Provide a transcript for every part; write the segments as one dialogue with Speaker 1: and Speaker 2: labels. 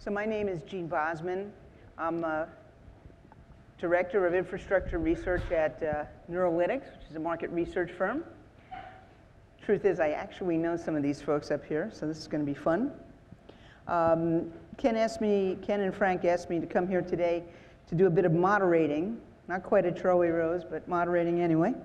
Speaker 1: So my name is Jean Bozman. I'm Director of Infrastructure Research at Neuralytix, which is a market research firm. Truth is, I actually know some of these folks up here, so this is going to be fun. Ken and Frank asked me to come here today to do a bit of moderating. Not quite a Troy Rose, but moderating anyway.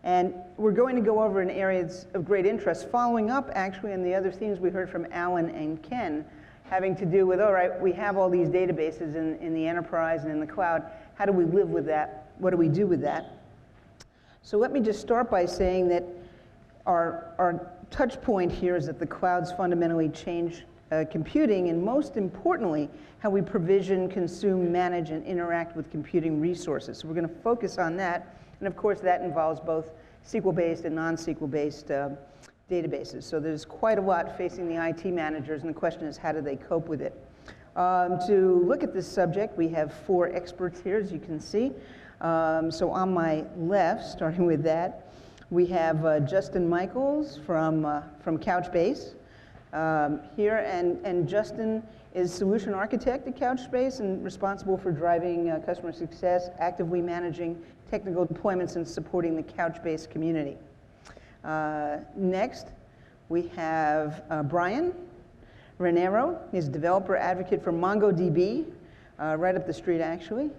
Speaker 1: And we're going to go over an area of great interest, following up actually on the other themes we heard from Alan and Ken, having to do with, all right, we have all these databases in the enterprise and in the cloud. How do we live with that? What do we do with that? So let me just start by saying that our touch point here is that the clouds fundamentally change computing, and most importantly, how we provision, consume, manage, and interact with computing resources. So we're going to focus on that, and of course that involves both SQL-based and non-SQL-based databases. So there's quite a lot facing the IT managers, and the question is, how do they cope with it? To look at this subject, we have 4 experts here, as you can see. So on my left, starting with that, we have Justin Michaels from Couchbase here, and Justin is solution architect at Couchbase and responsible for driving customer success, actively managing technical deployments, and supporting the Couchbase community. Next, we have Bryan Reinero. He's a developer advocate for MongoDB, right up the street actually,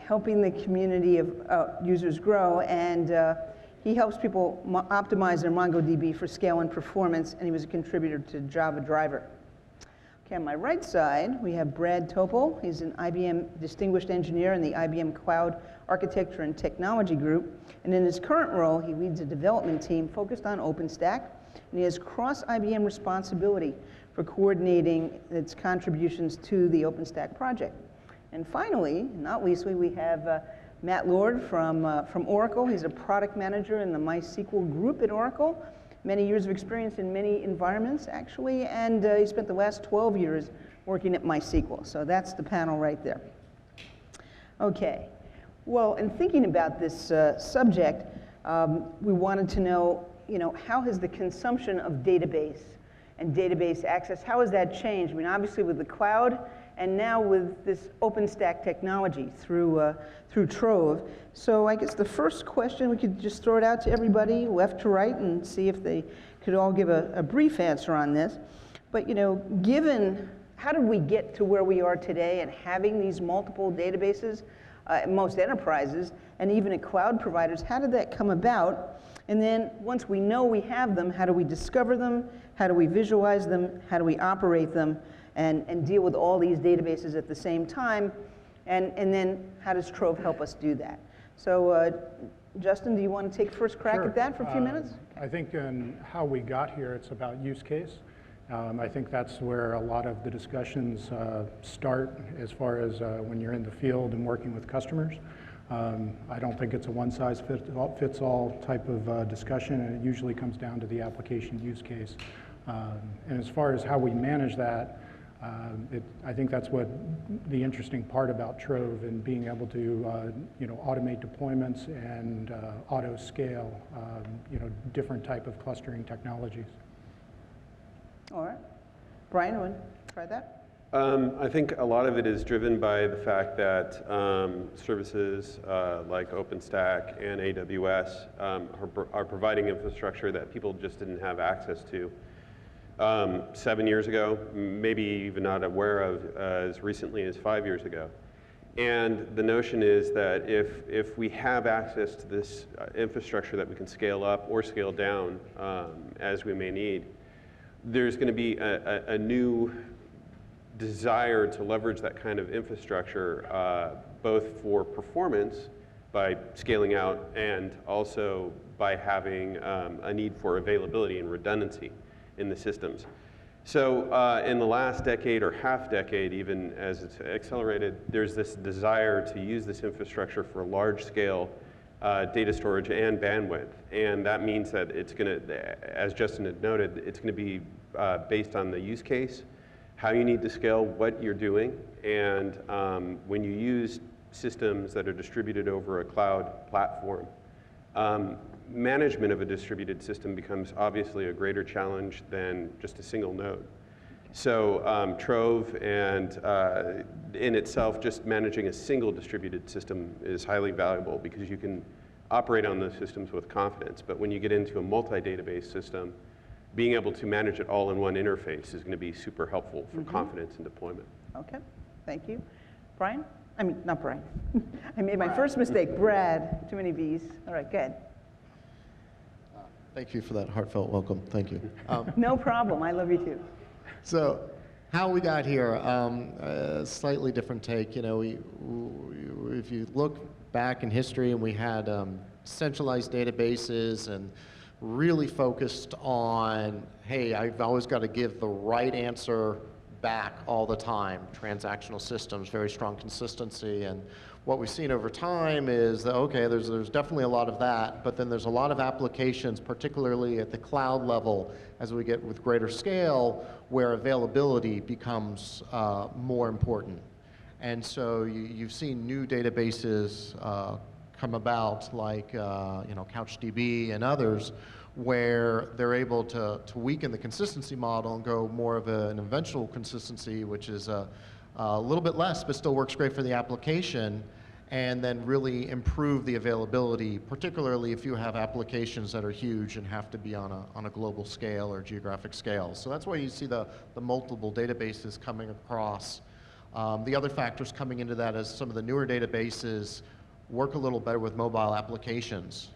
Speaker 1: helping the community of users grow, and he helps people optimize their MongoDB for scale and performance, and he was a contributor to Java Driver. Okay, on my right side, we have Brad Topol. He's an IBM Distinguished Engineer in the IBM Cloud Architecture and Technology Group, and in his current role, he leads a development team focused on OpenStack, and he has cross-IBM responsibility for coordinating its contributions to the OpenStack project. And finally, not leastly, we have Matt Lord from Oracle. He's a product manager in the MySQL group at Oracle. Many years of experience in many environments, actually, and he spent the last 12 years working at MySQL. So that's the panel right there. Okay. Well, in thinking about this subject, we wanted to know, how has the consumption of database and database access, how has that changed? I mean, obviously with the cloud, and now with this OpenStack technology through Trove. So I guess the first question, we could just throw it out to everybody, left to right, and see if they could all give a brief answer on this. But given, how did we get to where we are today and having these multiple databases at most enterprises, and even at cloud providers, how did that come about? And then once we know we have them, how do we discover them? How do we visualize them? How do we operate them? And deal with all these databases at the same time, and then how does Trove help us do that? So Justin, do you want to take first crack at that for a few minutes?
Speaker 2: I think in how we got here, it's about use case. I think that's where a lot of the discussions start as far as when you're in the field and working with customers. I don't think it's a one-size-fits-all type of discussion, and it usually comes down to the application use case. And as far as how we manage that, I think that's what the interesting part about Trove and being able to automate deployments and auto scale different type of clustering technologies.
Speaker 1: All right. Bryan, you want to try that?
Speaker 3: I think a lot of it is driven by the fact that services like OpenStack and AWS are providing infrastructure that people just didn't have access to 7 years ago, maybe even not aware of as recently as 5 years ago. And the notion is that if we have access to this infrastructure that we can scale up or scale down as we may need, there's going to be a new desire to leverage that kind of infrastructure, both for performance by scaling out and also by having a need for availability and redundancy in the systems. So in the last decade or half decade, even as it's accelerated, there's this desire to use this infrastructure for large scale data storage and bandwidth. And that means that it's going to, as Justin had noted, it's going to be based on the use case, how you need to scale what you're doing, and when you use systems that are distributed over a cloud platform, management of a distributed system becomes obviously a greater challenge than just a single node. So Trove and in itself, just managing a single distributed system is highly valuable because you can operate on those systems with confidence. But when you get into a multi-database system, being able to manage it all in one interface is going to be super helpful for confidence and deployment.
Speaker 1: Okay, thank you. Brian? I mean, not Brian. I made my first mistake. Brad, too many B's. All right, go ahead.
Speaker 4: Thank you for that heartfelt welcome. Thank you.
Speaker 1: No problem. I love you too.
Speaker 4: So, how we got here, slightly different take. You know, if you look back in history, and we had centralized databases and really focused on, hey, I've always got to give the right answer back all the time. Transactional systems, very strong consistency, and what we've seen over time is that, okay, there's definitely a lot of that, but then there's a lot of applications, particularly at the cloud level, as we get with greater scale, where availability becomes more important. And so you've seen new databases come about, like CouchDB and others, where they're able to weaken the consistency model and go more of an eventual consistency, which is a little bit less, but still works great for the application, and then really improve the availability, particularly if you have applications that are huge and have to be on a global scale or geographic scale. So that's why you see the multiple databases coming across. The other factors coming into that is some of the newer databases work a little better with mobile applications.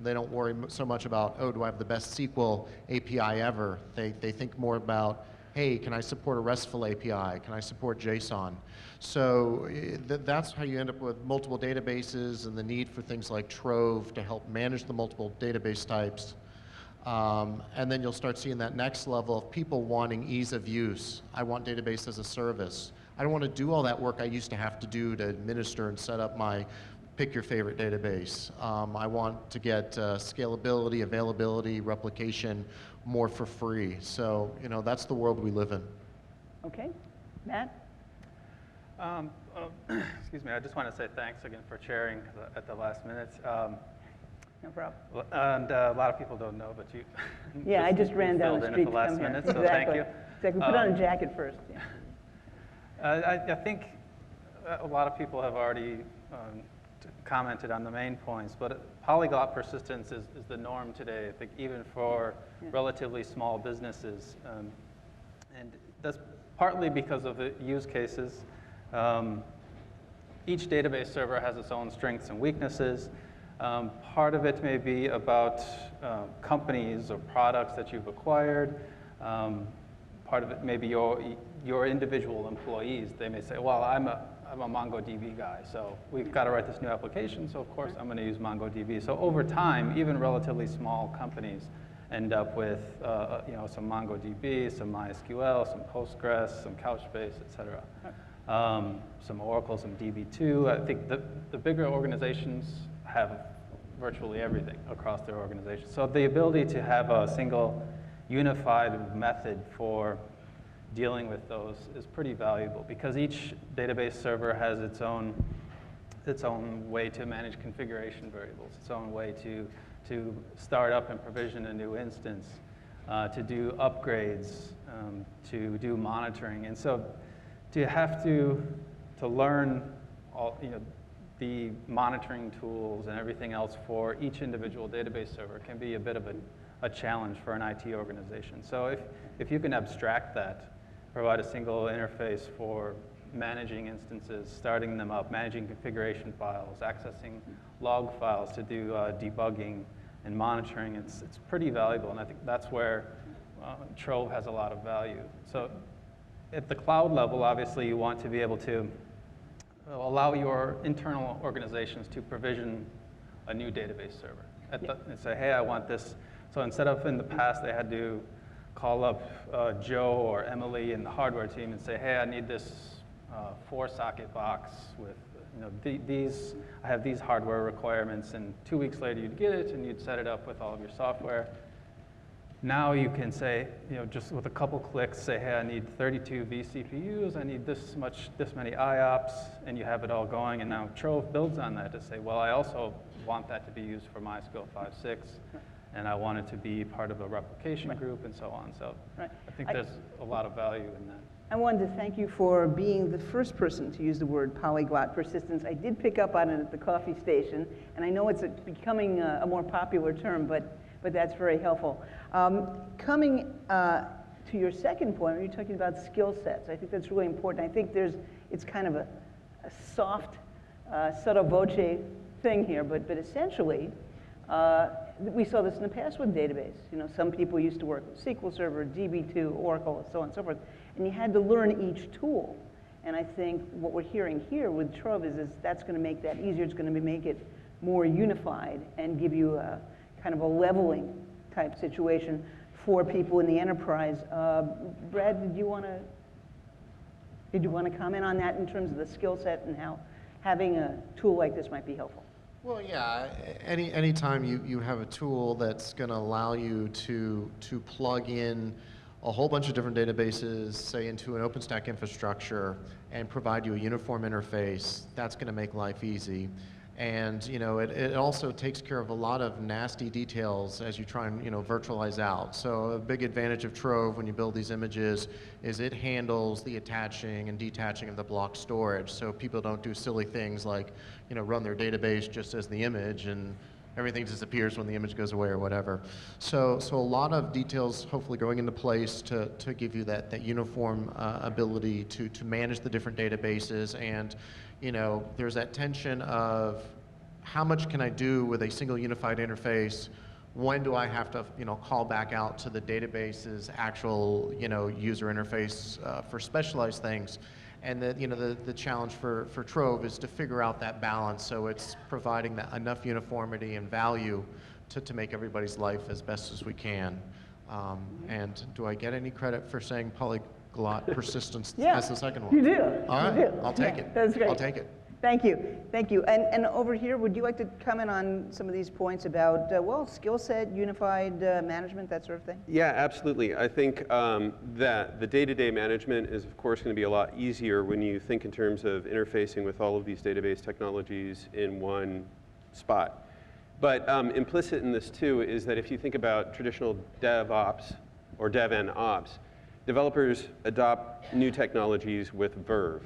Speaker 4: They don't worry so much about, oh, do I have the best SQL API ever? They think more about, hey, can I support a RESTful API? Can I support JSON? So that's how you end up with multiple databases and the need for things like Trove to help manage the multiple database types. And then you'll start seeing that next level of people wanting ease of use. I want database as a service. I don't want to do all that work I used to have to do to administer and set up my pick your favorite database. I want to get scalability, availability, replication more for free. So, you know, that's the world we live in.
Speaker 1: Okay, Matt?
Speaker 5: Excuse me, I just want to say thanks again for chairing at the last minute.
Speaker 1: No problem.
Speaker 5: And a lot of people don't know, but you
Speaker 1: Yeah, I just ran down the street
Speaker 5: at the last
Speaker 1: to come
Speaker 5: minute,
Speaker 1: here.
Speaker 5: so
Speaker 1: Exactly.
Speaker 5: thank you.
Speaker 1: Exactly. Put on a jacket first. Yeah.
Speaker 5: I think a lot of people have already commented on the main points, but polyglot persistence is the norm today, I think, even for relatively small businesses. And that's partly because of the use cases. Each database server has its own strengths and weaknesses. Part of it may be about companies or products that you've acquired. Part of it may be your individual employees. They may say, well, I'm a MongoDB guy, so we've got to write this new application, so of course I'm going to use MongoDB. So over time, even relatively small companies end up with some MongoDB, some MySQL, some Postgres, some Couchbase, et cetera. Some Oracle, some DB2. I think the bigger organizations have virtually everything across their organization. So the ability to have a single unified method for dealing with those is pretty valuable because each database server has its own way to manage configuration variables, its own way to start up and provision a new instance, to do upgrades, to do monitoring. And so to have to learn all, the monitoring tools and everything else for each individual database server can be a bit of a challenge for an IT organization. So if you can abstract that, provide a single interface for managing instances, starting them up, managing configuration files, accessing log files to do debugging and monitoring, it's pretty valuable. And I think that's where Trove has a lot of value. So at the cloud level, obviously, you want to be able to allow your internal organizations to provision a new database server. And say, hey, I want this. So instead of in the past, they had to call up Joe or Emily in the hardware team and say, hey, I need this 4-socket box with these. I have these hardware requirements, and 2 weeks later you'd get it and you'd set it up with all of your software. Now you can say, just with a couple clicks, say, hey, I need 32 vCPUs, I need this many IOPS, and you have it all going. And now Trove builds on that to say, well, I also want that to be used for MySQL 5.6. and I wanted to be part of a replication group and so on. So
Speaker 1: Right.
Speaker 5: I think there's a lot of value in that.
Speaker 1: I wanted to thank you for being the first person to use the word polyglot persistence. I did pick up on it at the coffee station, and I know it's becoming a more popular term, but that's very helpful. Coming to your second point, you're talking about skill sets. I think that's really important. I think it's kind of a soft, sotto voce thing here, but essentially, we saw this in the past with database. You know, some people used to work with SQL Server, DB2, Oracle, so on and so forth, and you had to learn each tool. And I think what we're hearing here with Trove is that's going to make that easier. It's going to make it more unified and give you a kind of a leveling type situation for people in the enterprise. Brad, did you want to comment on that in terms of the skill set and how having a tool like this might be helpful?
Speaker 4: Well, yeah. Anytime you have a tool that's going to allow you to plug in a whole bunch of different databases, say into an OpenStack infrastructure, and provide you a uniform interface, that's going to make life easy. And you know, it also takes care of a lot of nasty details as you try and virtualize out. So a big advantage of Trove when you build these images is it handles the attaching and detaching of the block storage, so people don't do silly things like run their database just as the image and everything disappears when the image goes away or whatever. So a lot of details hopefully going into place to give you that uniform ability to manage the different databases. And there's that tension of how much can I do with a single unified interface? When do I have to call back out to the database's actual user interface for specialized things? And the challenge for Trove is to figure out that balance, so it's providing that enough uniformity and value to make everybody's life as best as we can. And do I get any credit for saying polyglot persistence as the second one?
Speaker 1: You do.
Speaker 4: All right,
Speaker 1: You do.
Speaker 4: I'll take it.
Speaker 1: That's great.
Speaker 4: I'll take it.
Speaker 1: Thank you. Thank you. And over here, would you like to comment on some of these points about, skill set, unified management, that sort of thing?
Speaker 3: Yeah, absolutely. I think that the day-to-day management is, of course, going to be a lot easier when you think in terms of interfacing with all of these database technologies in one spot. But implicit in this, too, is that if you think about traditional DevOps or Dev and Ops, developers adopt new technologies with verve,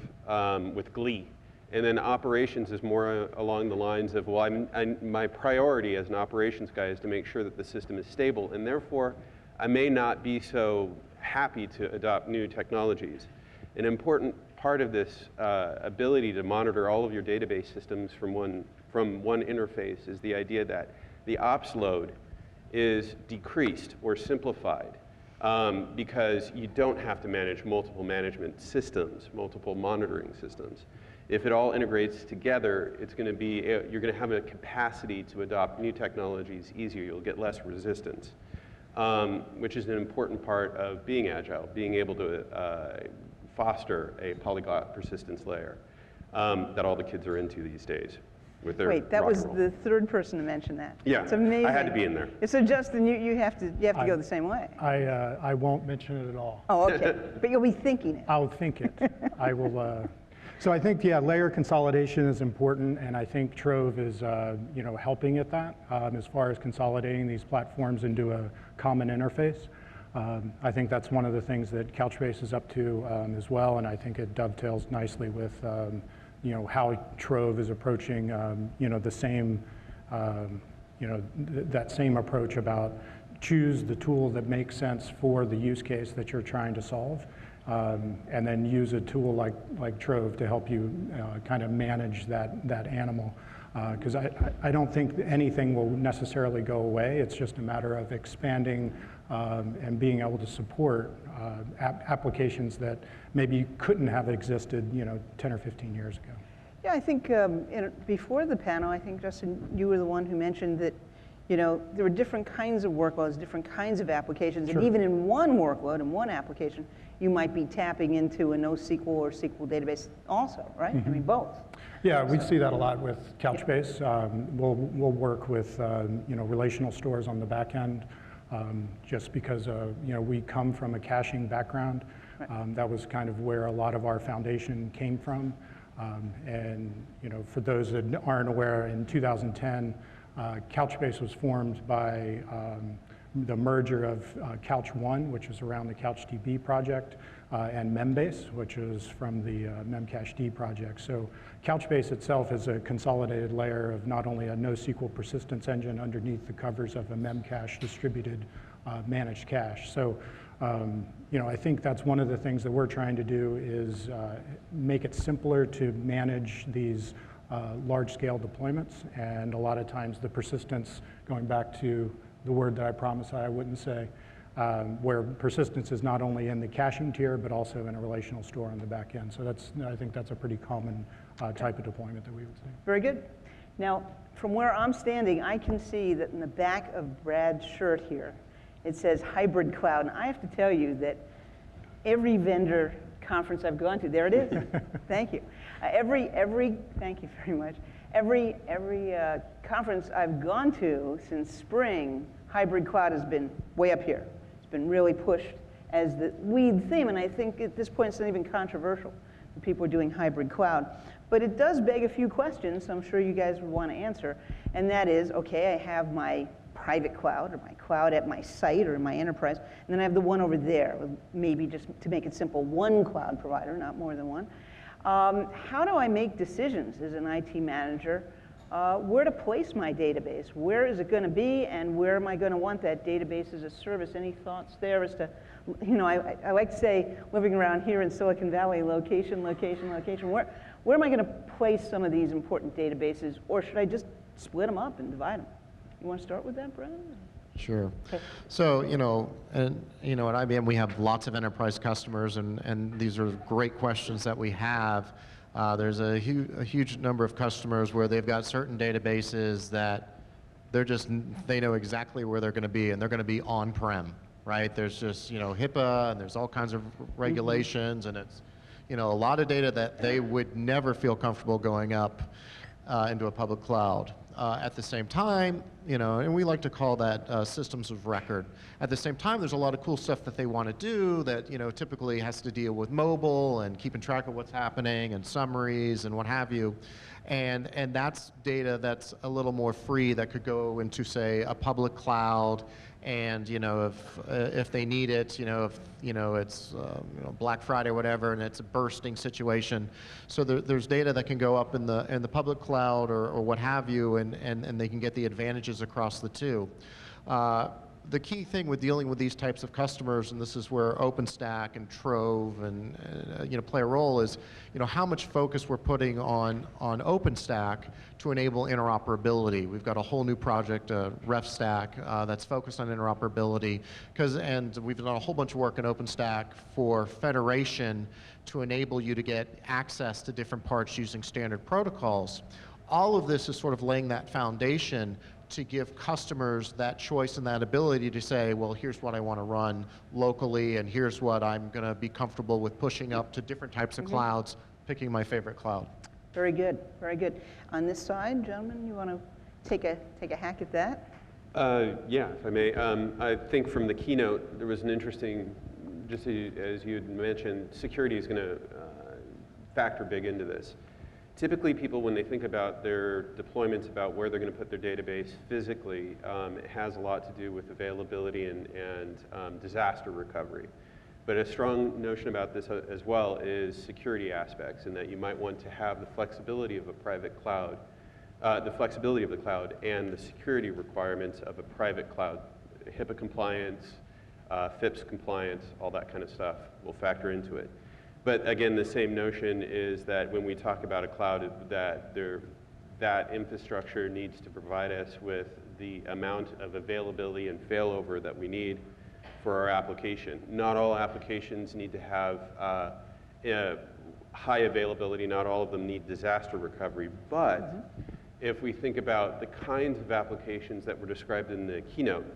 Speaker 3: with glee. And then operations is more along the lines of, well, my priority as an operations guy is to make sure that the system is stable, and therefore I may not be so happy to adopt new technologies. An important part of this ability to monitor all of your database systems from one interface is the idea that the ops load is decreased or simplified because you don't have to manage multiple management systems, multiple monitoring systems. If it all integrates together, it's going to be, you're going to have a capacity to adopt new technologies easier. You'll get less resistance, which is an important part of being agile, being able to foster a polyglot persistence layer that all the kids are into these days with their
Speaker 1: Wait, that
Speaker 3: rock
Speaker 1: was
Speaker 3: and roll.
Speaker 1: the third person to mention that.
Speaker 3: Yeah,
Speaker 1: It's amazing.
Speaker 3: I had to be in there.
Speaker 1: So Justin, you have to go the same way.
Speaker 2: I won't mention it at all.
Speaker 1: Oh, okay. But you'll be thinking it.
Speaker 2: I'll think it. I will. So I think, layer consolidation is important, and I think Trove is, helping at that as far as consolidating these platforms into a common interface. I think that's one of the things that Couchbase is up to as well, and I think it dovetails nicely with, how Trove is approaching, the same, that same approach about choose the tool that makes sense for the use case that you're trying to solve. And then use a tool like Trove to help you kind of manage that animal. Because I don't think anything will necessarily go away. It's just a matter of expanding and being able to support applications that maybe couldn't have existed 10 or 15 years ago.
Speaker 1: Yeah, I think before the panel, I think, Justin, you were the one who mentioned that there were different kinds of workloads, different kinds of applications,
Speaker 2: Sure.
Speaker 1: and even in one workload, in one application, you might be tapping into a NoSQL or SQL database also, right?
Speaker 2: Mm-hmm.
Speaker 1: I mean, both.
Speaker 2: Yeah, we see that a lot with Couchbase. We'll work with relational stores on the back end, just because we come from a caching background.
Speaker 1: Right.
Speaker 2: That was kind of where a lot of our foundation came from. And for those that aren't aware, in 2010, Couchbase was formed by the merger of Couch1, which is around the CouchDB project, and Membase, which is from the Memcached project. So Couchbase itself is a consolidated layer of not only a NoSQL persistence engine underneath the covers of a Memcache distributed managed cache. So I think that's one of the things that we're trying to do is make it simpler to manage these large-scale deployments, and a lot of times the persistence, going back to the word that I promised I wouldn't say, where persistence is not only in the caching tier, but also in a relational store on the back end. So I think that's a pretty common type of deployment that we would see.
Speaker 1: Very good. Now, from where I'm standing, I can see that in the back of Brad's shirt here, it says hybrid cloud. And I have to tell you that every vendor conference I've gone to, there it is. Thank you. Thank you very much. Every conference I've gone to since spring, hybrid cloud has been way up here. It's been really pushed as the lead theme, and I think at this point it's not even controversial that people are doing hybrid cloud. But it does beg a few questions I'm sure you guys would want to answer, and that is, okay, I have my private cloud or my cloud at my site or in my enterprise, and then I have the one over there, maybe just to make it simple, one cloud provider, not more than one. How do I make decisions as an IT manager where to place my database? Where is it going to be, and where am I going to want that database as a service? Any thoughts there as to, I like to say, living around here in Silicon Valley, location, location, location. Where am I going to place some of these important databases, or should I just split them up and divide them? You want to start with that, Bryan?
Speaker 4: Sure.
Speaker 1: Okay.
Speaker 4: So, at IBM we have lots of enterprise customers, and these are great questions that we have. There's a huge number of customers where they've got certain databases that they know exactly where they're going to be, and they're going to be on-prem, right? There's just, HIPAA, and there's all kinds of regulations, and it's, a lot of data that they would never feel comfortable going up into a public cloud. At the same time, and we like to call that systems of record. At the same time, there's a lot of cool stuff that they want to do that, typically has to deal with mobile and keeping track of what's happening and summaries and what have you. And that's data that's a little more free that could go into, say, a public cloud. And if they need it, if it's Black Friday or whatever, and it's a bursting situation, so there's data that can go up in the public cloud or what have you, and they can get the advantages across the two. The key thing with dealing with these types of customers, and this is where OpenStack and Trove and play a role, is how much focus we're putting on OpenStack to enable interoperability. We've got a whole new project, RefStack, that's focused on interoperability, and we've done a whole bunch of work in OpenStack for federation to enable you to get access to different parts using standard protocols. All of this is sort of laying that foundation to give customers that choice and that ability to say, well, here's what I want to run locally, and here's what I'm going to be comfortable with pushing up to different types of clouds, picking my favorite cloud.
Speaker 1: Very good, very good. On this side, gentlemen, you want to take a hack at that?
Speaker 3: Yeah, if I may. I think from the keynote, there was an interesting, just as you had mentioned, security is going to factor big into this. Typically, people, when they think about their deployments, about where they're going to put their database physically, it has a lot to do with availability and disaster recovery. But a strong notion about this as well is security aspects, and that you might want to have the flexibility of a private cloud, the flexibility of the cloud and the security requirements of a private cloud. HIPAA compliance, FIPS compliance, all that kind of stuff will factor into it. But again, the same notion is that when we talk about a cloud, that infrastructure needs to provide us with the amount of availability and failover that we need for our application. Not all applications need to have high availability. Not all of them need disaster recovery. But if we think about the kinds of applications that were described in the keynote,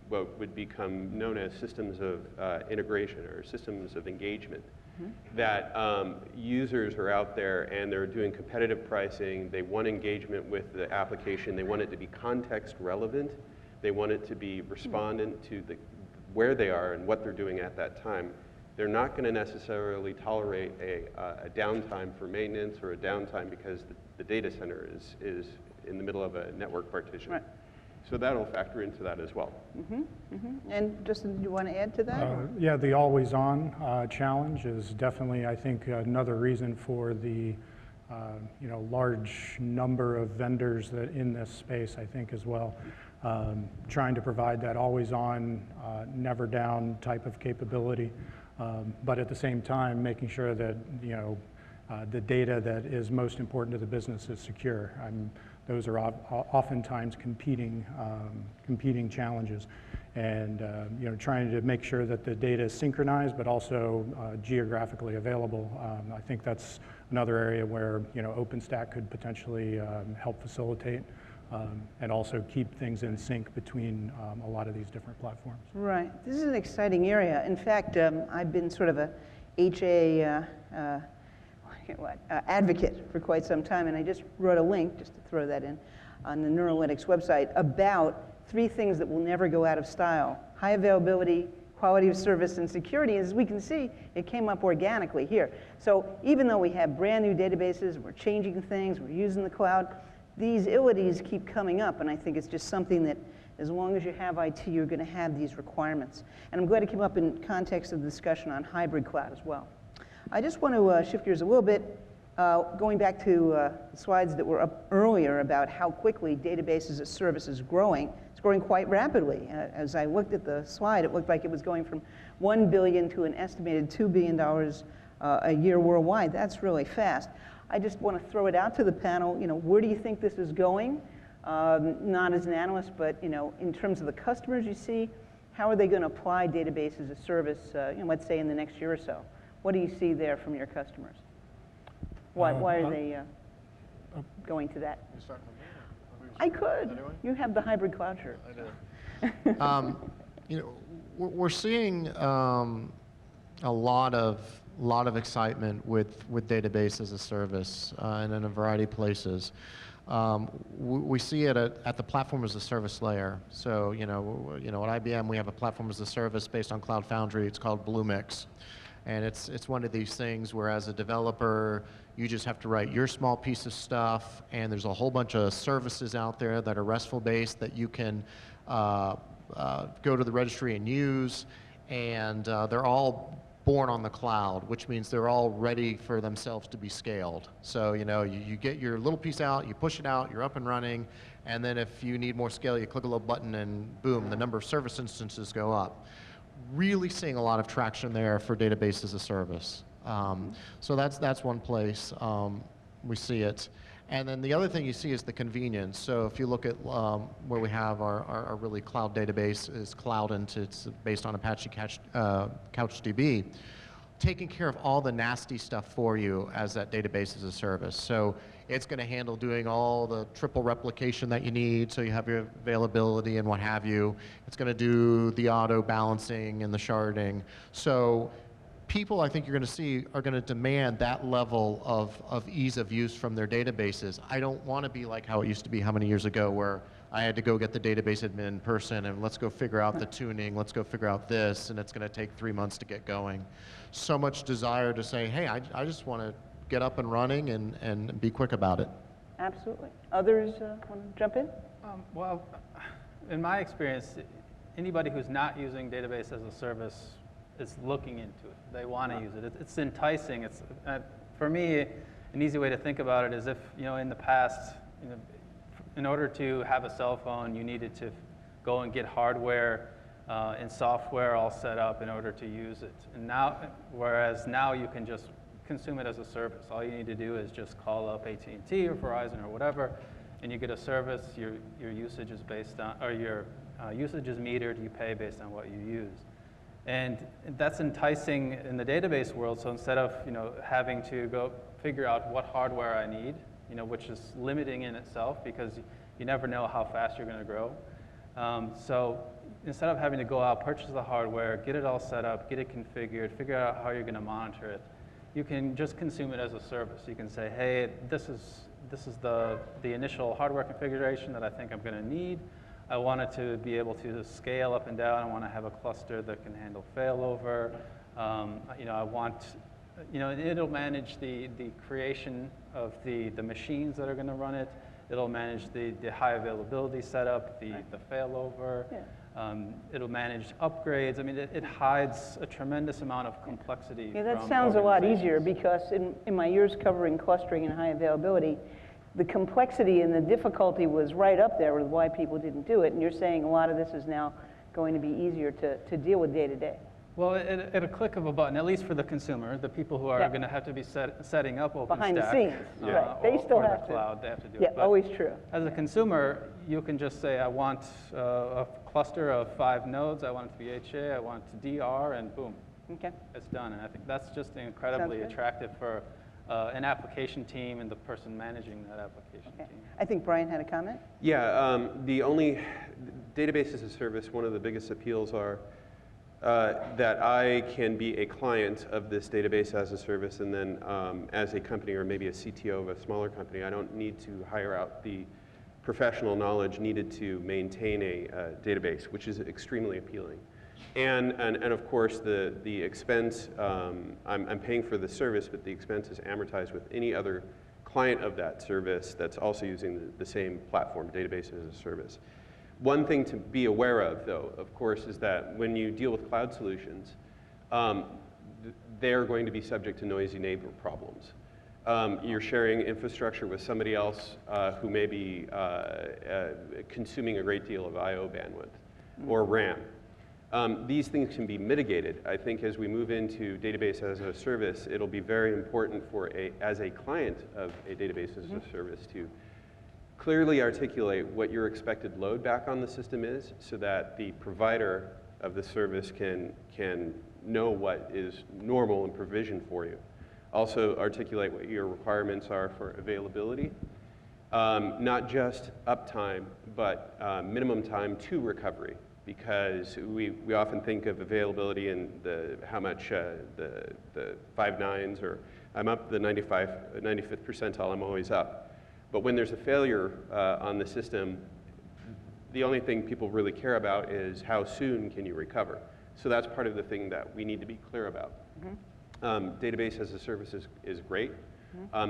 Speaker 3: what would become known as systems of integration or systems of engagement, that users are out there and they're doing competitive pricing, they want engagement with the application, they want it to be context relevant, they want it to be respondent to where they are and what they're doing at that time. They're not going to necessarily tolerate a downtime for maintenance or a downtime because the data center in the middle of a network partition.
Speaker 1: Right.
Speaker 3: So that'll factor into that as well.
Speaker 1: And Justin, do you want to add to that? or-
Speaker 2: Yeah, the always-on challenge is definitely, I think, another reason for the large number of vendors that in this space, I think, as well. Trying to provide that always-on, never-down type of capability, but at the same time, making sure that the data that is most important to the business is secure. Those are oftentimes competing challenges, and trying to make sure that the data is synchronized, but also geographically available. I think that's another area where OpenStack could potentially help facilitate, and also keep things in sync between a lot of these different platforms.
Speaker 1: Right. This is an exciting area. In fact, I've been sort of a HA advocate for quite some time, and I just wrote a link, just to throw that in, on the Neuralytix website about 3 things that will never go out of style: high availability, quality of service, and security. As we can see, it came up organically here. So even though we have brand new databases, we're changing things, we're using the cloud, these illities keep coming up, and I think it's just something that as long as you have IT, you're going to have these requirements. And I'm glad it came up in context of the discussion on hybrid cloud as well. I just want to shift gears a little bit, going back to the slides that were up earlier about how quickly database as a service is growing. It's growing quite rapidly. As I looked at the slide, it looked like it was going from $1 billion to an estimated $2 billion a year worldwide. That's really fast. I just want to throw it out to the panel. Where do you think this is going? Not as an analyst, but in terms of the customers you see, how are they going to apply database as a service? Let's say in the next year or so. What do you see there from your customers? Why are they going to that? I could.
Speaker 4: Anyway?
Speaker 1: You have the hybrid cloud shirt.
Speaker 4: I do. We're seeing a lot of excitement with database as a service, and in a variety of places. We see it at the platform as a service layer. So at IBM we have a platform as a service based on Cloud Foundry. It's called Bluemix. And it's one of these things where as a developer, you just have to write your small piece of stuff, and there's a whole bunch of services out there that are RESTful based that you can go to the registry and use, and they're all born on the cloud, which means they're all ready for themselves to be scaled. So you get your little piece out, you push it out, you're up and running, and then if you need more scale, you click a little button and boom, the number of service instances go up. Really seeing a lot of traction there for database as a service. So that's one place we see it. And then the other thing you see is the convenience. So if you look at where we have our really cloud database is Cloudant. It's based on Apache CouchDB, taking care of all the nasty stuff for you as that database as a service. So it's going to handle doing all the triple replication that you need, so you have your availability and what have you. It's going to do the auto balancing and the sharding. So people, I think you're going to see, are going to demand that level of ease of use from their databases. I don't want to be like how it used to be how many years ago, where I had to go get the database admin in person and let's go figure out the tuning, let's go figure out this, and it's going to take 3 months to get going. So much desire to say, hey, I just want to get up and running and be quick about it.
Speaker 1: Absolutely. Others want to jump in?
Speaker 5: Well, in my experience, anybody who's not using database as a service is looking into it. They want to use it. It's enticing. It's for me, an easy way to think about it is if in the past, in order to have a cell phone, you needed to go and get hardware and software all set up in order to use it. And whereas now you can just consume it as a service. All you need to do is just call up AT&T or Verizon or whatever, and you get a service. Your usage is based on, or your usage is metered. You pay based on what you use, and that's enticing in the database world. So instead of having to go figure out what hardware I need, which is limiting in itself because you never know how fast you're going to grow. So instead of having to go out, purchase the hardware, get it all set up, get it configured, figure out how you're going to monitor it, you can just consume it as a service. You can say, hey, this is the initial hardware configuration that I think I'm going to need. I want it to be able to scale up and down. I want to have a cluster that can handle failover. I want, it'll manage the creation of the machines that are going to run it. It'll manage the high availability setup, the failover.
Speaker 1: Yeah.
Speaker 5: It'll manage upgrades. I mean, it hides a tremendous amount of complexity.
Speaker 1: Yeah, that
Speaker 5: from
Speaker 1: sounds a lot easier
Speaker 5: organizations.
Speaker 1: because in my years covering clustering and high availability, the complexity and the difficulty was right up there with why people didn't do it. And you're saying a lot of this is now going to be easier to deal with day to day.
Speaker 5: Well, at a click of a button, at least for the consumer, the people who are
Speaker 1: Yeah.
Speaker 5: going to have to be setting up OpenStack.
Speaker 1: Behind the scenes, right. They still
Speaker 5: or
Speaker 1: have
Speaker 5: the
Speaker 1: to.
Speaker 5: cloud, they have to do
Speaker 1: Yeah,
Speaker 5: it. But
Speaker 1: always true.
Speaker 5: as a consumer, you can just say, I want a cluster of 5 nodes, I want it to be HA, I want it to DR, and boom,
Speaker 1: Okay.
Speaker 5: it's done. And I think that's just incredibly
Speaker 1: Sounds good.
Speaker 5: attractive for an application team and the person managing that application
Speaker 1: Okay.
Speaker 5: team.
Speaker 1: I think Brian had a comment.
Speaker 3: Yeah, the only database as a service, one of the biggest appeals are that I can be a client of this database as a service, and then as a company or maybe a CTO of a smaller company, I don't need to hire out the professional knowledge needed to maintain a database, which is extremely appealing. And of course, the expense, I'm paying for the service, but the expense is amortized with any other client of that service that's also using the same platform, database as a service. One thing to be aware of, though, of course, is that when you deal with cloud solutions, they're going to be subject to noisy neighbor problems. You're sharing infrastructure with somebody else who may be consuming a great deal of I/O bandwidth or RAM. These things can be mitigated. I think as we move into database as a service, it'll be very important for as a client of a database as a service to clearly articulate what your expected load back on the system is so that the provider of the service can know what is normal and provisioned for you. Also articulate what your requirements are for availability, not just uptime, but minimum time to recovery, because we often think of availability and how much the 5 nines, or I'm up the 95th percentile, I'm always up. But when there's a failure on the system, the only thing people really care about is how soon can you recover. So that's part of the thing that we need to be clear about. Database as a service is great.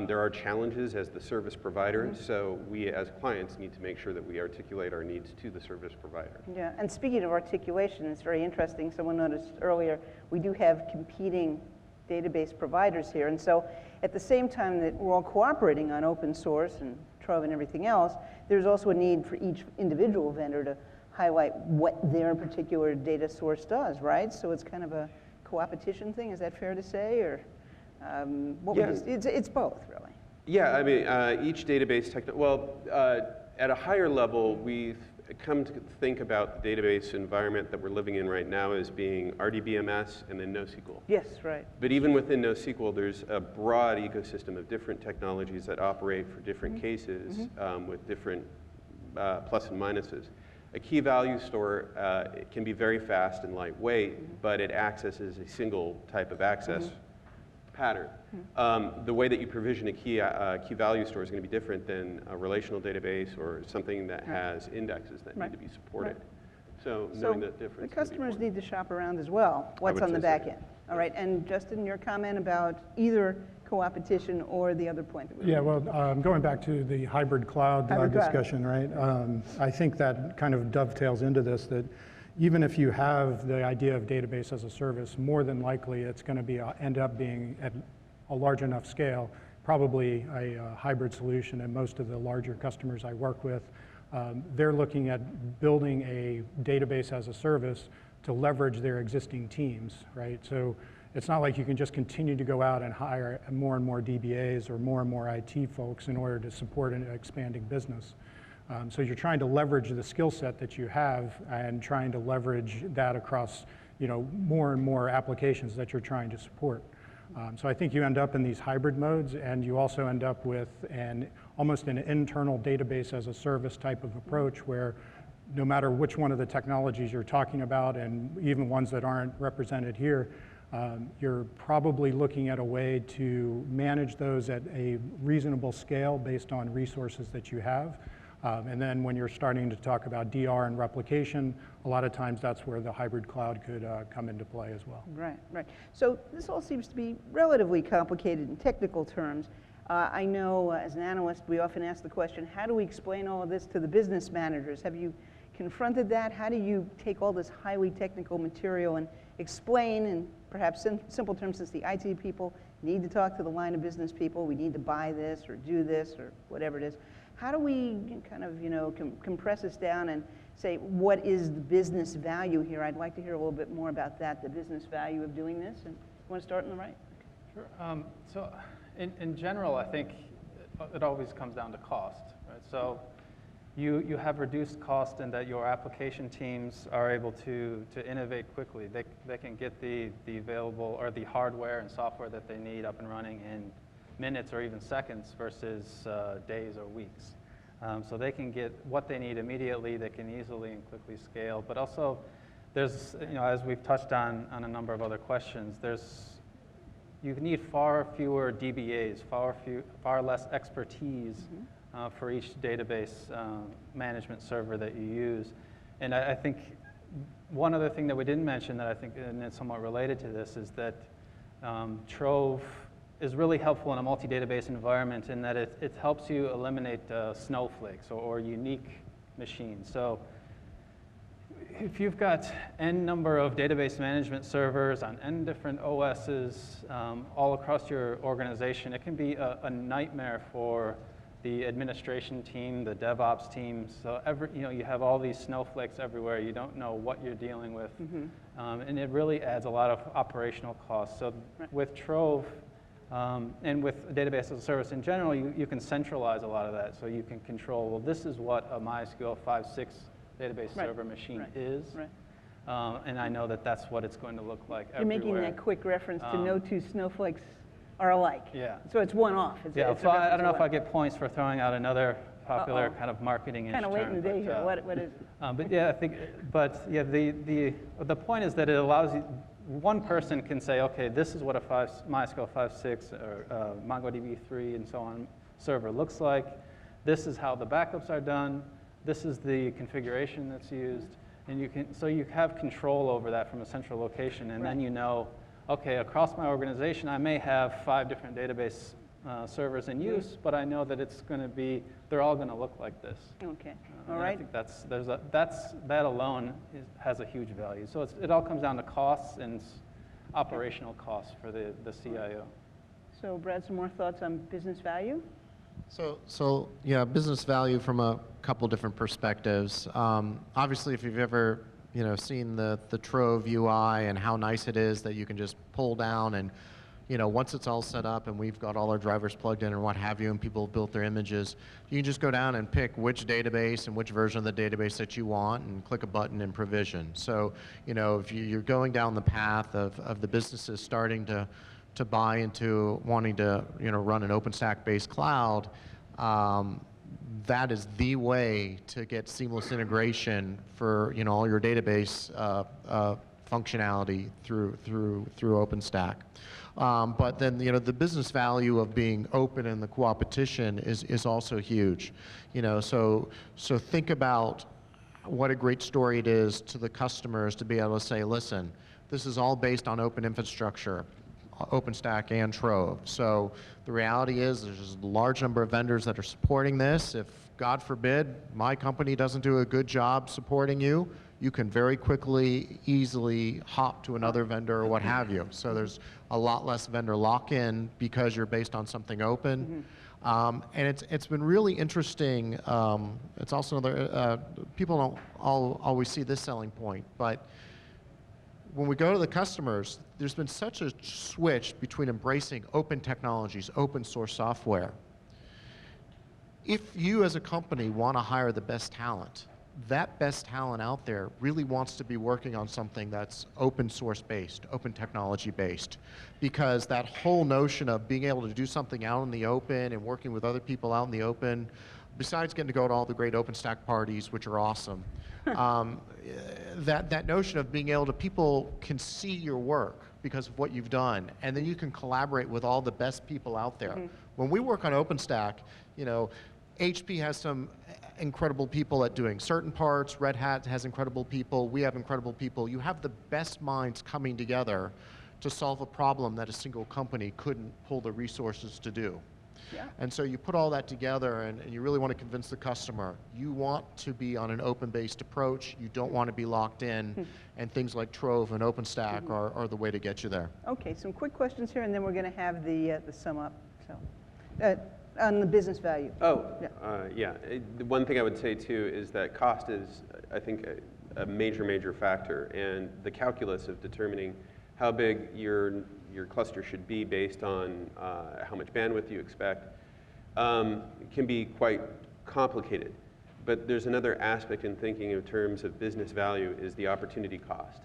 Speaker 3: There are challenges as the service provider, so we as clients need to make sure that we articulate our needs to the service provider.
Speaker 1: Yeah, and speaking of articulation, it's very interesting. Someone noticed earlier, we do have competing database providers here. And so at the same time that we're all cooperating on open source and Trove and everything else, there's also a need for each individual vendor to highlight what their particular data source does, right? So it's kind of a co-opetition thing, is that fair to say? Or what would you, it's both, really.
Speaker 3: Yeah, I mean, each database at a higher level, we've come to think about the database environment that we're living in right now as being RDBMS and then NoSQL.
Speaker 1: Yes, right.
Speaker 3: But even within NoSQL, there's a broad ecosystem of different technologies that operate for different cases with different plus and minuses. A key value store it can be very fast and lightweight, but it accesses a single type of access pattern. The way that you provision a key value store is going to be different than a relational database or something that has indexes that need to be supported. So knowing that difference.
Speaker 1: The customers need to shop around as well. What's on the back end? All right, and Justin, your comment about either co-opetition or the other point that we
Speaker 2: Yeah, well, going back to the hybrid cloud discussion, right? I think that kind of dovetails into this, that even if you have the idea of database as a service, more than likely it's going to end up being at a large enough scale, probably a hybrid solution. And most of the larger customers I work with, they're looking at building a database as a service to leverage their existing teams, right? So it's not like you can just continue to go out and hire more and more DBAs or more IT folks in order to support an expanding business. So you're trying to leverage the skill set that you have and trying to leverage that across, more and more applications that you're trying to support. So I think you end up in these hybrid modes, and you also end up with almost an internal database as a service type of approach where no matter which one of the technologies you're talking about, and even ones that aren't represented here, you're probably looking at a way to manage those at a reasonable scale based on resources that you have. And then when you're starting to talk about DR and replication, a lot of times that's where the hybrid cloud could come into play as well.
Speaker 1: Right, right. So this all seems to be relatively complicated in technical terms. I know as an analyst, we often ask the question, how do we explain all of this to the business managers? Have you confronted that? How do you take all this highly technical material and explain in perhaps simple terms, since the IT people need to talk to the line of business people, we need to buy this or do this or whatever it is. How do we kind of, compress this down and say, what is the business value here? I'd like to hear a little bit more about that, the business value of doing this. And you want to start on the right?
Speaker 5: Sure. So in general, I think it always comes down to cost, right? So you have reduced cost in that your application teams are able to innovate quickly. They can get the available or the hardware and software that they need up and running in minutes or even seconds versus days or weeks. So they can get what they need immediately. They can easily and quickly scale. But also, there's, as we've touched on a number of other questions, you need far fewer DBAs, far less expertise for each database management server that you use. And I think one other thing that we didn't mention that I think, and it's somewhat related to this, is that Trove is really helpful in a multi-database environment in that it helps you eliminate snowflakes or unique machines. So if you've got n number of database management servers on n different OSs all across your organization, it can be a nightmare for the administration team, the DevOps team. So you have all these snowflakes everywhere. You don't know what you're dealing with, and it really adds a lot of operational costs. So with Trove and with database as a service in general, you can centralize a lot of that. So you can control, well, this is what a MySQL 5.6 database server machine is. And I know that that's what it's going to look like everywhere.
Speaker 1: You're making that quick reference to no two snowflakes are alike.
Speaker 5: Yeah.
Speaker 1: So it's one off.
Speaker 5: So I don't know if I get points for throwing out another popular kind of marketing
Speaker 1: kind of late in the day here. What is it?
Speaker 5: But yeah, I think, the point is that it allows you, one person can say, okay, this is what a MySQL 5.6 or MongoDB 3 and so on server looks like. This is how the backups are done. This is the configuration that's used. And you have control over that from a central location. And then you know, okay, across my organization, I may have 5 different database servers in use, but I know that they're all going to look like this.
Speaker 1: Okay, all right.
Speaker 5: I think that alone has a huge value. So it all comes down to costs and operational costs for the CIO.
Speaker 1: So Brad, some more thoughts on business value?
Speaker 4: So yeah, business value from a couple different perspectives. Obviously, if you've ever seen the Trove UI and how nice it is that you can just pull down and once it's all set up and we've got all our drivers plugged in and what have you, and people have built their images, you can just go down and pick which database and which version of the database that you want and click a button and provision. So if you're going down the path of the businesses starting to buy into wanting to run an OpenStack-based cloud, that is the way to get seamless integration for all your database functionality through OpenStack. But then the business value of being open and the co-opetition is also huge. So think about what a great story it is to the customers to be able to say, listen, this is all based on open infrastructure, OpenStack and Trove. So the reality is there's a large number of vendors that are supporting this. If, God forbid, my company doesn't do a good job supporting you, you can very quickly, easily hop to another vendor or what have you. So there's a lot less vendor lock-in because you're based on something open. And it's been really interesting. It's also another, people don't always see this selling point, but when we go to the customers, there's been such a switch between embracing open technologies, open source software. If you as a company want to hire the best talent, that best talent out there really wants to be working on something that's open source based, open technology based, because that whole notion of being able to do something out in the open and working with other people out in the open, besides getting to go to all the great OpenStack parties, which are awesome, that notion of being able to, people can see your work because of what you've done, and then you can collaborate with all the best people out there. When we work on OpenStack, HP has some incredible people at doing certain parts, Red Hat has incredible people, we have incredible people. You have the best minds coming together to solve a problem that a single company couldn't pull the resources to do.
Speaker 1: Yeah.
Speaker 4: And so you put all that together and you really want to convince the customer, you want to be on an open-based approach, you don't want to be locked in, and things like Trove and OpenStack are the way to get you there.
Speaker 1: Okay, some quick questions here, and then we're going to have the sum up. So, on the business value.
Speaker 3: Oh,
Speaker 1: Yeah.
Speaker 3: The one thing I would say too is that cost is, I think, a major factor, and the calculus of determining how big your cluster should be based on how much bandwidth you expect can be quite complicated. But there's another aspect in thinking in terms of business value is the opportunity cost.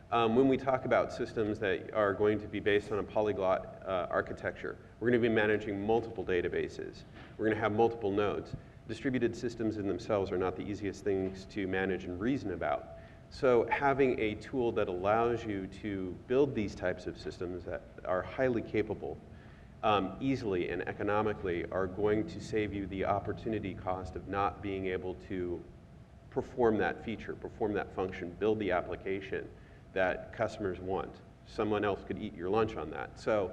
Speaker 3: When we talk about systems that are going to be based on a polyglot architecture, we're going to be managing multiple databases. We're going to have multiple nodes. Distributed systems in themselves are not the easiest things to manage and reason about. So having a tool that allows you to build these types of systems that are highly capable easily and economically are going to save you the opportunity cost of not being able to perform that feature, perform that function, build the application that customers want. Someone else could eat your lunch on that. So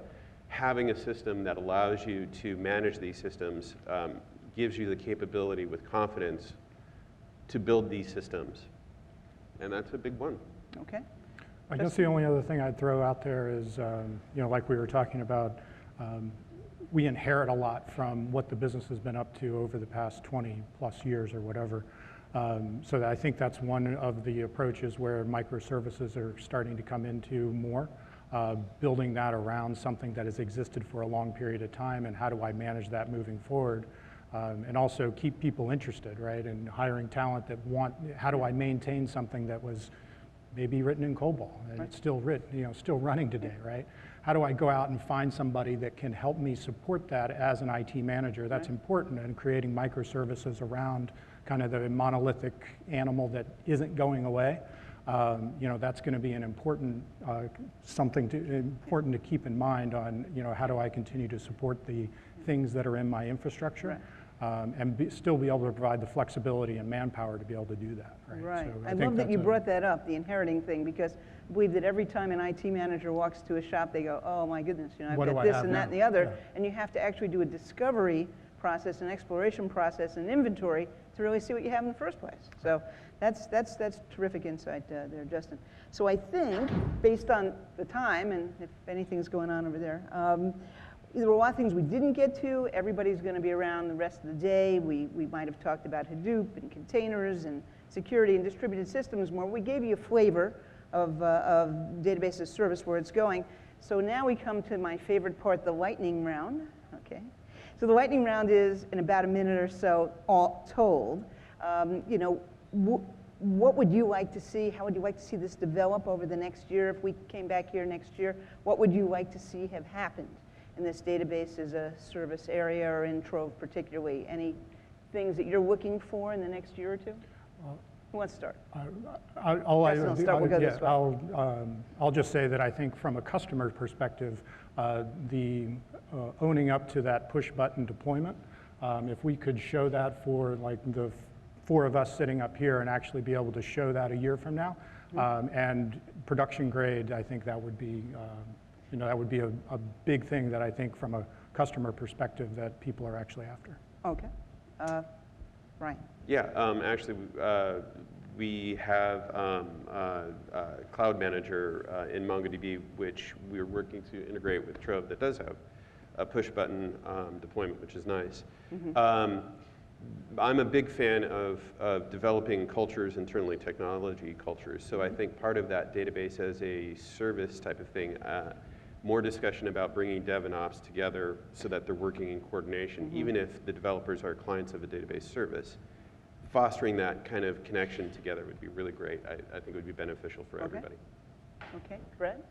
Speaker 3: having a system that allows you to manage these systems gives you the capability with confidence to build these systems. And that's a big one.
Speaker 1: Okay.
Speaker 2: I guess the only other thing I'd throw out there is, like we were talking about, we inherit a lot from what the business has been up to over the past 20 plus years or whatever. So I think that's one of the approaches where microservices are starting to come into more, building that around something that has existed for a long period of time, and how do I manage that moving forward? And also keep people interested, right? And hiring talent that how do I maintain something that was maybe written in COBOL and it's still written, still running today, right? How do I go out and find somebody that can help me support that as an IT manager? That's important, and creating microservices around kind of the monolithic animal that isn't going away. That's going to be an important important to keep in mind on, how do I continue to support the things that are in my infrastructure, and still be able to provide the flexibility and manpower to be able to do that. Right.
Speaker 1: Right.
Speaker 2: So
Speaker 1: I love that you brought that up, the inheriting thing, because I believe that every time an IT manager walks to a shop, they go, oh my goodness, I've
Speaker 2: What do
Speaker 1: got
Speaker 2: I
Speaker 1: this
Speaker 2: have
Speaker 1: and that
Speaker 2: now?
Speaker 1: and the other,
Speaker 2: Yeah.
Speaker 1: and you have to actually do a discovery process, an exploration process, an inventory to really see what you have in the first place. So that's terrific insight there, Justin. So I think, based on the time, and if anything's going on over there, there were a lot of things we didn't get to. Everybody's going to be around the rest of the day. We might have talked about Hadoop and containers and security and distributed systems more. We gave you a flavor of database as service, where it's going. So now we come to my favorite part, the lightning round. Okay. So the lightning round is in about a minute or so, all told. What would you like to see? How would you like to see this develop over the next year? If we came back here next year, what would you like to see have happened in this database as a service area, or in Trove particularly? Any things that you're looking for in the next year or two? Who wants to start?
Speaker 2: I'll just say that I think from a customer perspective, the owning up to that push button deployment, if we could show that for like the 4 of us sitting up here and actually be able to show that a year from now, and production grade, I think that would be that would be a big thing that I think from a customer perspective that people are actually after.
Speaker 1: Okay. Ryan.
Speaker 3: Yeah, actually, we have Cloud Manager in MongoDB, which we're working to integrate with Trove, that does have a push button deployment, which is nice. I'm a big fan of developing cultures internally, technology cultures. So I think part of that database as a service type of thing, more discussion about bringing dev and ops together so that they're working in coordination, even if the developers are clients of a database service. Fostering that kind of connection together would be really great. I think it would be beneficial for everybody.
Speaker 1: Okay, Brett?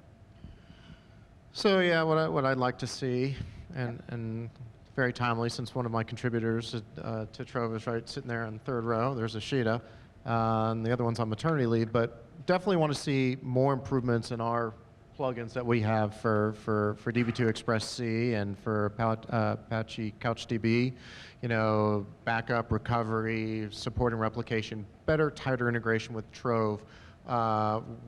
Speaker 4: So yeah, what I'd like to see, and very timely, since one of my contributors to Trove is right sitting there in the 3rd row. There's Ashita, and the other one's on maternity leave. But definitely want to see more improvements in our plugins that we have for DB2 Express C and for Apache CouchDB. Backup, recovery, support and replication, better, tighter integration with Trove.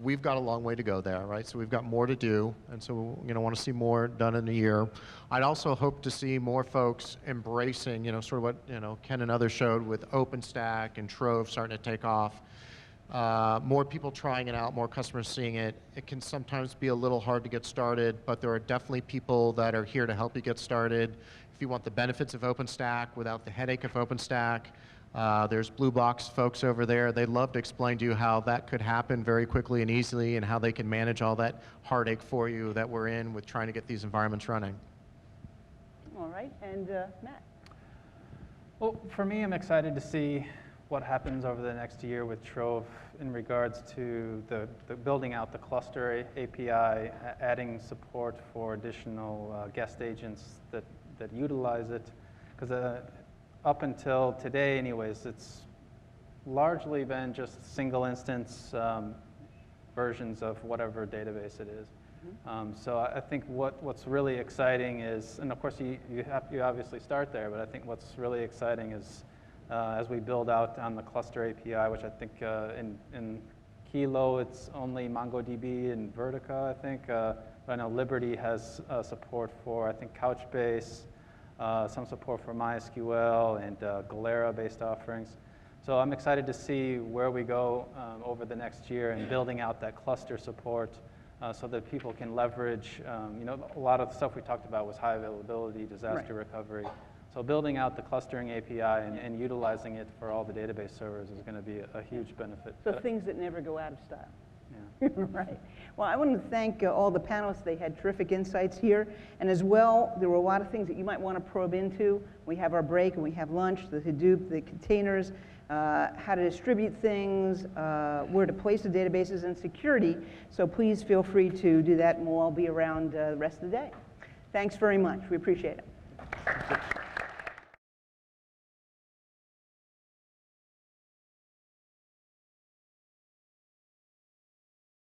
Speaker 4: We've got a long way to go there, right? So we've got more to do, and so want to see more done in a year. I'd also hope to see more folks embracing, sort of what Ken and others showed with OpenStack and Trove starting to take off. More people trying it out, more customers seeing it. It can sometimes be a little hard to get started, but there are definitely people that are here to help you get started. If you want the benefits of OpenStack without the headache of OpenStack, there's Blue Box folks over there. They'd love to explain to you how that could happen very quickly and easily and how they can manage all that heartache for you that we're in with trying to get these environments running.
Speaker 1: All right, and Matt?
Speaker 5: Well, for me, I'm excited to see what happens over the next year with Trove in regards to the building out the cluster API, adding support for additional guest agents that utilize it. Because up until today, anyways, it's largely been just single instance versions of whatever database it is. So I think what's really exciting is, and of course you obviously start there, but I think what's really exciting is as we build out on the cluster API, which I think in Kilo it's only MongoDB and Vertica, I think. But I know Liberty has support for, I think, Couchbase, some support for MySQL and Galera-based offerings. So I'm excited to see where we go over the next year in building out that cluster support so that people can leverage, a lot of the stuff we talked about was high availability, disaster recovery. So building out the clustering API and utilizing it for all the database servers is going to be a huge benefit.
Speaker 1: So things that never go out of style.
Speaker 5: Yeah.
Speaker 1: Right. Well, I want to thank all the panelists. They had terrific insights here. And as well, there were a lot of things that you might want to probe into. We have our break and we have lunch, the Hadoop, the containers, how to distribute things, where to place the databases, and security. So please feel free to do that, and we'll all be around the rest of the day. Thanks very much. We appreciate it.